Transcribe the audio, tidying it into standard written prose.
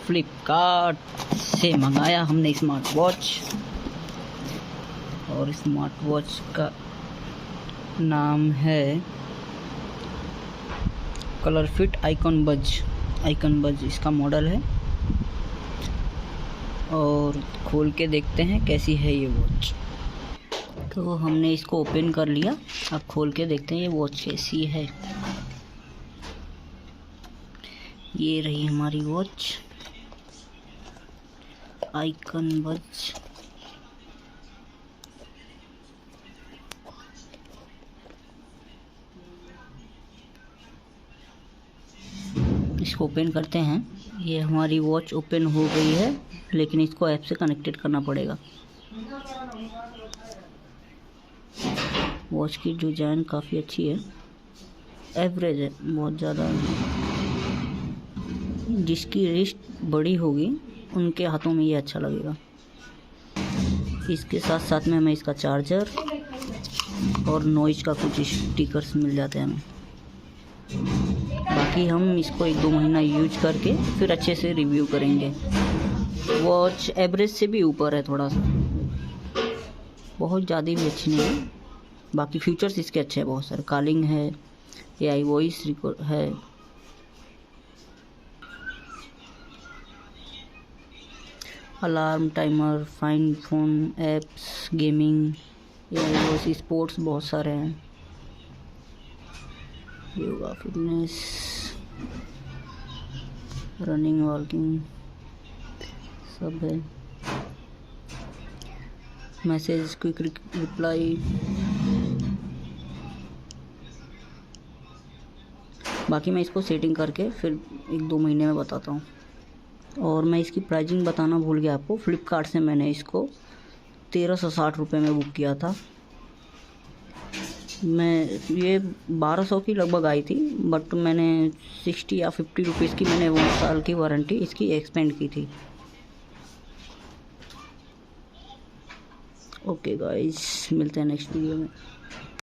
फ्लिपकार्ट से मंगाया हमने स्मार्ट वॉच, और स्मार्ट वॉच का नाम है कलर फिट आइकॉन बज इसका मॉडल है। और खोल के देखते हैं कैसी है ये वॉच। तो हमने इसको ओपन कर लिया, अब खोल के देखते हैं ये वॉच कैसी है। ये रही हमारी वॉच आइकॉन बज। इसको ओपन करते हैं। ये हमारी वॉच ओपन हो गई है, लेकिन इसको ऐप से कनेक्टेड करना पड़ेगा। वॉच की डिजाइन काफ़ी अच्छी है, एवरेज है, बहुत ज़्यादा। जिसकी रिस्ट बड़ी होगी उनके हाथों में ये अच्छा लगेगा। इसके साथ साथ में हमें इसका चार्जर और नॉइज का कुछ स्टिकर्स मिल जाते हैं हमें। बाकी हम इसको 1-2 महीना यूज करके फिर अच्छे से रिव्यू करेंगे। वॉच एवरेज से भी ऊपर है थोड़ा सा, बहुत ज़्यादा भी अच्छी नहीं है। बाकी फीचर्स इसके अच्छे हैं, बहुत सारे। कॉलिंग है, AI वॉइस रिकॉर्ड है। Alarm, timer, find phone apps, gaming, AI voice, sports बहुत सारे हैं। योगा, फिटनेस, रनिंग, वॉकिंग सब है। Message, quick reply. बाकी मैं इसको सेटिंग करके फिर 1-2 महीने में बताता हूँ। और मैं इसकी प्राइसिंग बताना भूल गया आपको। फ्लिपकार्ट से मैंने इसको 1360 रुपये में बुक किया था। मैं ये 1200 की लगभग आई थी, बट मैंने 60 या 50 रुपीज़ की मैंने 1 साल की वारंटी इसकी एक्सपेंड की थी। ओके गाइस, मिलते हैं नेक्स्ट वीडियो में।